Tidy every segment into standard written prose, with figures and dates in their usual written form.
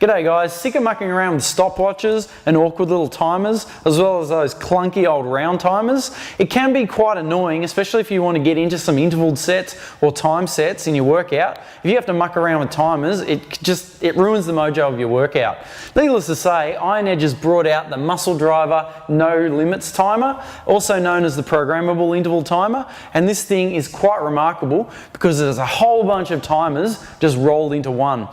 G'day guys, sick of mucking around with stopwatches and awkward little timers, as well as those clunky old round timers? It can be quite annoying, especially if you want to get into some interval sets or time sets in your workout. If you have to muck around with timers, it ruins the mojo of your workout. Needless to say, Iron Edge has brought out the Muscle Driver No Limits timer, also known as the Programmable interval timer, and this thing is quite remarkable because there's a whole bunch of timers just rolled into one.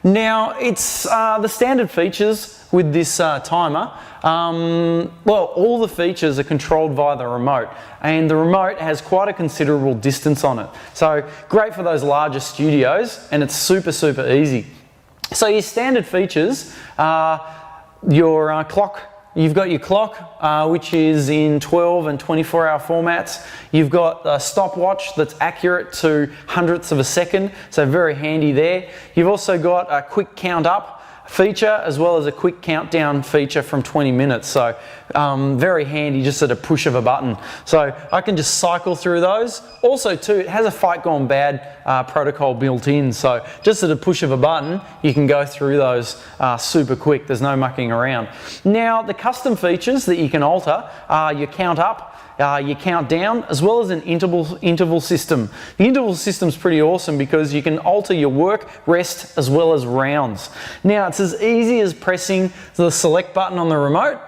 Now, it's the standard features with this timer. Well, all the features are controlled via the remote, and the remote has quite a considerable distance on it. So great for those larger studios, and it's super easy. So your standard features are your clock. You've got your clock, which is in 12 and 24-hour formats. You've got a stopwatch that's accurate to hundredths of a second, so very handy there. You've also got a quick count up feature as well as a quick countdown feature from 20 minutes. So very handy just at a push of a button. So I can just cycle through those. Also too, it has a fight gone bad protocol built in. So just at a push of a button, you can go through those super quick. There's no mucking around. Now the custom features that you can alter are your count up, you count down, as well as an interval system. The interval system is pretty awesome because you can alter your work, rest, as well as rounds. Now it's as easy as pressing the select button on the remote.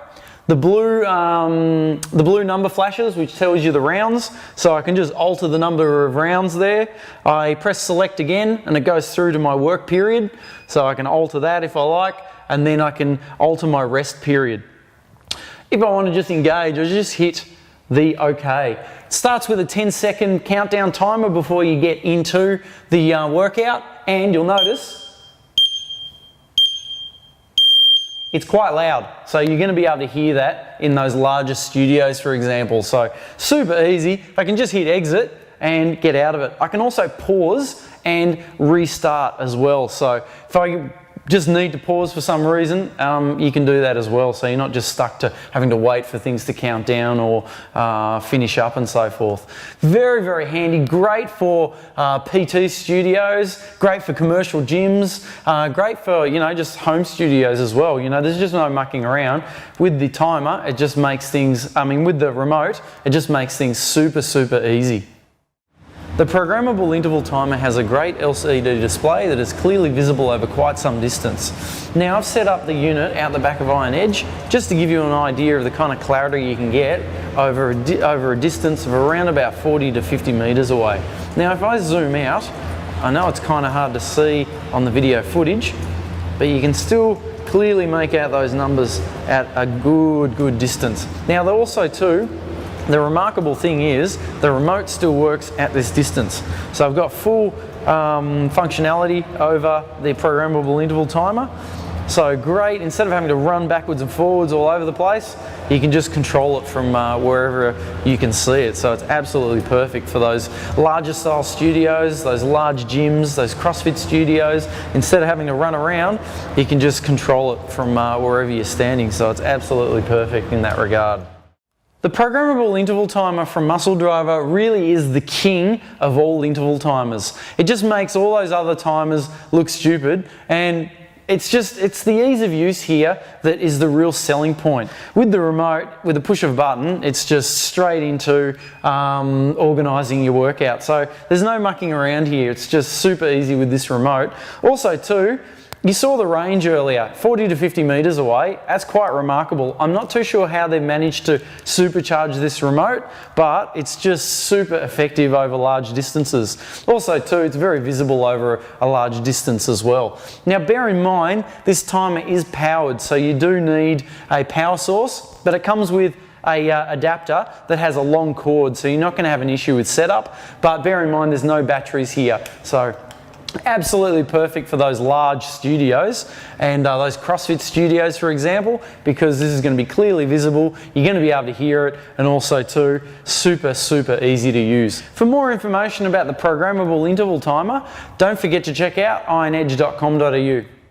The blue number flashes, which tells you the rounds, so I can just alter the number of rounds there. I press select again and it goes through to my work period, so I can alter that if I like, and then I can alter my rest period. If I want to just engage, I just hit the OK. It starts with a 10-second countdown timer before you get into the workout, and you'll notice it's quite loud, so you're going to be able to hear that in those larger studios, for example. So super easy. I can just hit exit and get out of it. I can also pause and restart as well. So if I just need to pause for some reason, you can do that as well, so you're not just stuck to having to wait for things to count down or finish up and so forth. Very handy, great for PT studios, great for commercial gyms, great for, you know, just home studios as well. You know, there's just no mucking around. With the timer, it just makes things, with the remote, it just makes things super easy. The programmable interval timer has a great LCD display that is clearly visible over quite some distance. Now I've set up the unit out the back of Iron Edge just to give you an idea of the kind of clarity you can get over a distance of around about 40 to 50 metres away. Now if I zoom out, I know it's kind of hard to see on the video footage, but you can still clearly make out those numbers at a good distance. Now also too, the remarkable thing is the remote still works at this distance. So I've got full functionality over the programmable interval timer. So great, instead of having to run backwards and forwards all over the place, you can just control it from wherever you can see it. So it's absolutely perfect for those larger style studios, those large gyms, those CrossFit studios. Instead of having to run around, you can just control it from wherever you're standing. So it's absolutely perfect in that regard. The programmable interval timer from Muscle Driver really is the king of all interval timers. It just makes all those other timers look stupid, and it's the ease of use here that is the real selling point. With the remote, with the push of a button, it's just straight into organising your workout. So there's no mucking around here. It's just super easy with this remote. Also too, you saw the range earlier, 40 to 50 metres away. That's quite remarkable. I'm not too sure how they managed to supercharge this remote, but it's just super effective over large distances. Also too, it's very visible over a large distance as well. Now bear in mind, this timer is powered, so you do need a power source, but it comes with a adapter that has a long cord, so you're not going to have an issue with setup, but bear in mind there's no batteries here. So absolutely perfect for those large studios and those CrossFit studios, for example, because this is going to be clearly visible. You're going to be able to hear it, and also too, super easy to use. For more information about the programmable interval timer, don't forget to check out ironedge.com.au.